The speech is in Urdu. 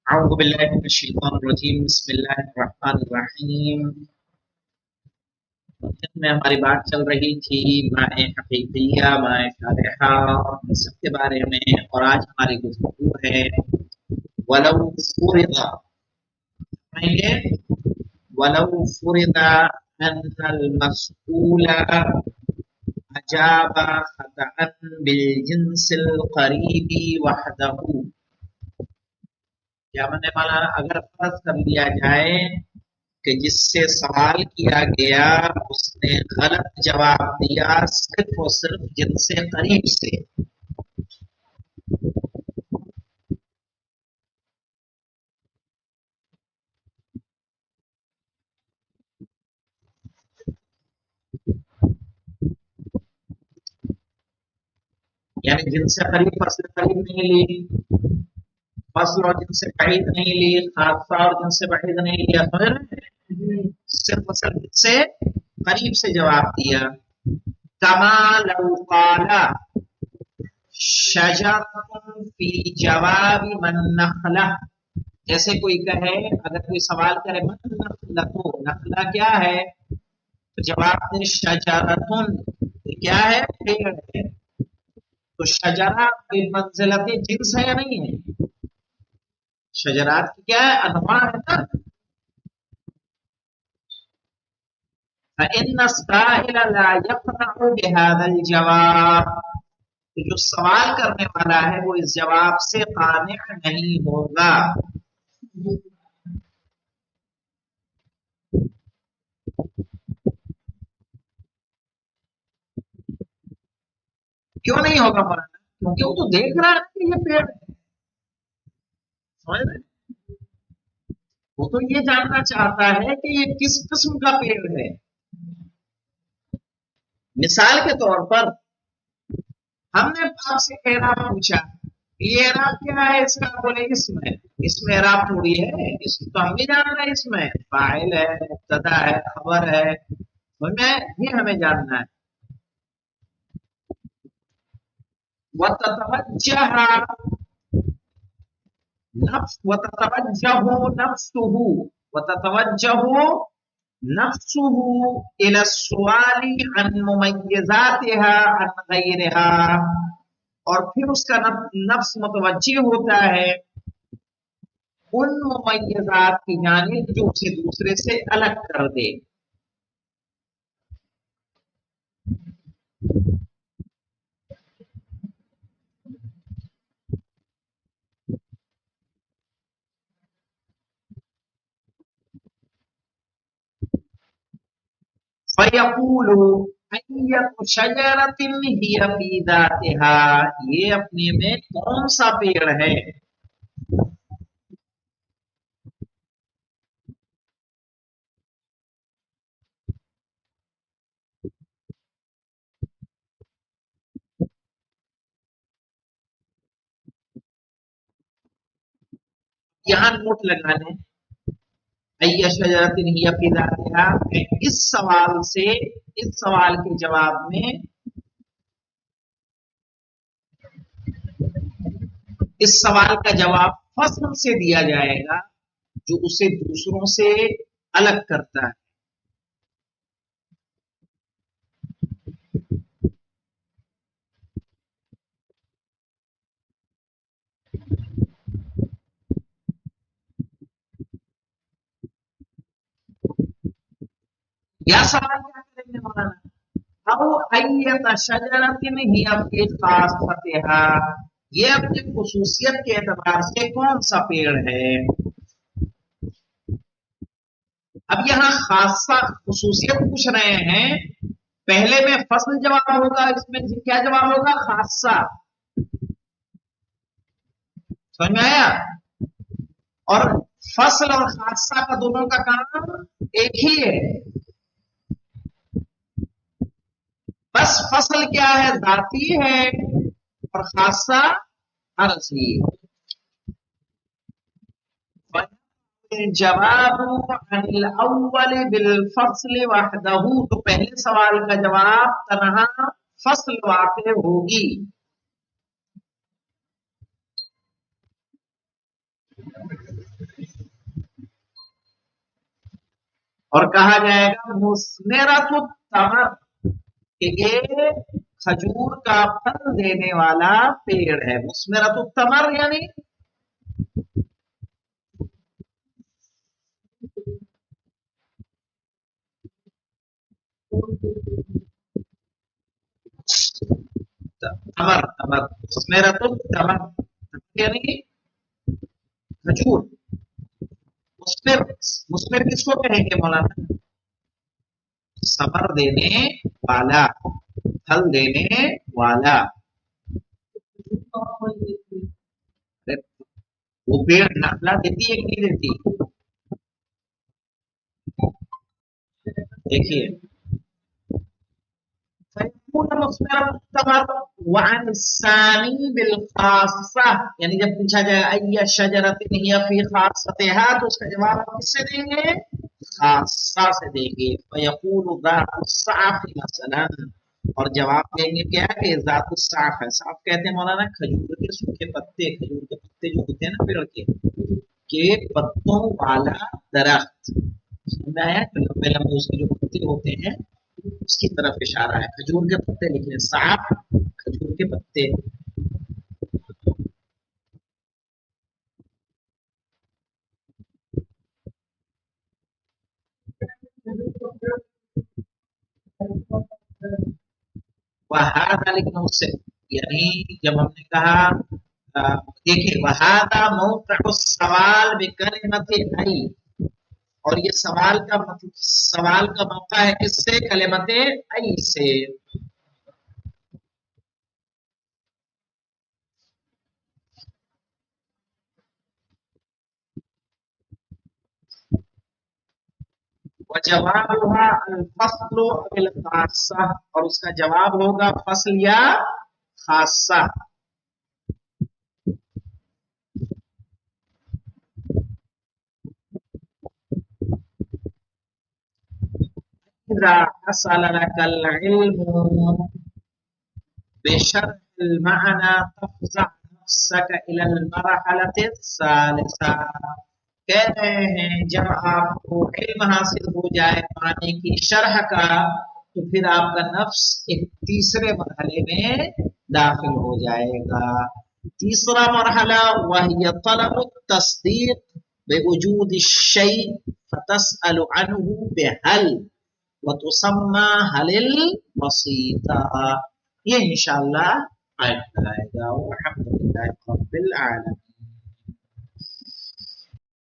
اعوذ باللہ من الشیطان الرجیم بسم اللہ الرحمن الرحیم۔ میں ہماری بات چل رہی تھی مائع حقیقیہ، مائع صالحہ، ان سب کے بارے میں، اور آج ہماری گفتگو ہے ولو فرض، ولو فرض ان المسئول اجاب خطأ بالجنس القریب وحدہ، کیا بننے والا اگر فرض کر لیا جائے کہ جس سے سوال کیا گیا اس نے غلط جواب دیا صرف اور صرف جن سے قریب سے، یعنی جن سے قریب فصل قریب نہیں لی، فصل اور جن سے بعید نہیں لی، حادثہ اور جن سے بعید نہیں لیا، سمجھ رہے ہیں؟ صرف اور صرف جن سے قریب سے جواب دیا۔ کما لو قال شجرۃ فی جواب من نخلہ، جیسے کوئی کہے، اگر کوئی سوال کرے من نخلہ، تو نخلہ کیا ہے، تو جواب دے شجرۃ، کیا ہے، پیڑ ہے، تو شجرہ بالمنزلت جنس ہے یا نہیں ہے؟ شجرات کی کیا ہے، انواع ہے نا۔ فإن السائل لا يقنع بهذا الجواب، تو جو سوال کرنے والا ہے وہ اس جواب سے قانع نہیں ہوگا۔ کیوں نہیں ہوگا مولانا؟ کیونکہ وہ تو دیکھ رہا ہے کہ یہ پیڑ ہے، سمجھ رہے ہیں؟ وہ تو یہ جاننا چاہتا ہے کہ یہ کس قسم کا پیڑ ہے۔ مثال کے طور پر ہم نے آپ سے اعراب پوچھا، یہ اعراب کیا ہے اس کا، بولے اسم ہے، اس میں اعراب تھوڑی ہے، اسم تو ہم بھی جان رہے ہیں، اس میں فاعل ہے، مبتدا ہے، خبر ہے، یہ ہمیں جاننا ہے۔ وتتوجہ نفس، وتتوجہ نفسه، وتتوجہ نفسه الى السؤال عن ممیزاتها عن غیرها، اور پھر اس کا نفس متوجہ ہوتا ہے ان ممیزات کی جانب جو اسے دوسرے سے الگ کر دے۔ فَيَقُولُ أَيَّتُ شَجَرَةٍ هِيَ فِي ذَاتِهَا، یہ اپنے میں کون سا پیڑ ہے۔ یہاں نوٹ لگا لیں، أَيَّ شَجَرَةٍ هِيَ فِي ذَاتِهَا، اس سوال سے، اس سوال کے جواب میں، اس سوال کا جواب فصل سے دیا جائے گا جو اسے دوسروں سے الگ کرتا ہے۔ یا سوال کیا کریں گے مولانا، او ایت شجرۃ ہی فی خاصتھا، یہ اپنی خصوصیت کے اعتبار سے کون سا پیڑ ہے۔ اب یہاں خاصہ خصوصیت پوچھ رہے ہیں، پہلے میں فصل جواب ہوگا، اس میں کیا جواب ہوگا، خاصہ، سمجھ میں آیا؟ اور فصل اور خاصہ کا دونوں کا کام ایک ہی ہے، بس فصل کیا ہے، ذاتی ہے، اور خاصہ عرضی۔ جواب عن الاول بالفصل وحدہ، تو پہلے سوال کا جواب تنہا فصل واقع ہوگی۔ اور کہا جائے گا مثمرۃ الثمر کہ یہ کھجور کا پھل دینے والا پیڑ ہے. مثمرۃ الثمر یعنی تمر تمر مثمرۃ الثمر یعنی کھجور. مثمر مثمر کس کو کہیں گے مولانا؟ ثمر دینے والا، پھل دینے والا. وہ پیڑ نخلا دیتی ہے کہ نہیں دیتی؟ دیکھیے فیکون مثمرۃ الثمر وعن الثانی بالخاصہ، یعنی جب پوچھا جائے ای شجرۃ ہی فی خاصتها تو اس کا جواب ہم کس سے دیں گے؟ خاصہ سے دیں گے. فیقول ذات الصعف مثلا، اور جواب دیں گے کیا کہ ذات الصعف ہے. صعف کہتے ہیں مولانا کھجور کے سوکھے پتے، کھجور کے پتے جو ہوتے ہیں نا پیڑ کے پتوں والا درخت. سمجھ میں آیا؟ لمبے لمبے اس کے جو پتے ہوتے ہیں اس کی طرف اشارہ ہے. کھجور کے پتے لکھنے صاف کھجور کے پتے. وہاں لکھنا اس سے، یعنی جب ہم نے کہا دیکھیے وہاں موقع السوال بکلمۃ ای، اور یہ سوال کا سوال کا موقع ہے کس سے؟ کلمت ای سے. وجوابها الفصل بالخاصہ، اور اس کا جواب ہوگا فصل یا خاصہ. اذا حصل لك العلم بشرح المعنى تفزع نفسك الى المرحلة الثالثة. کہہ رہے ہیں جب آپ کو علم حاصل ہو جائے معنی کی شرح کا تو پھر آپ کا نفس ایک تیسرے مرحلے میں داخل ہو جائے گا. تیسرا مرحلہ وہی طلب التصدیق بوجود الشیء فتسأل عنه بحل وتسمى حل البسيطہ. یہ انشاءاللہ آئے گا. والحمدللہ رب العالمین.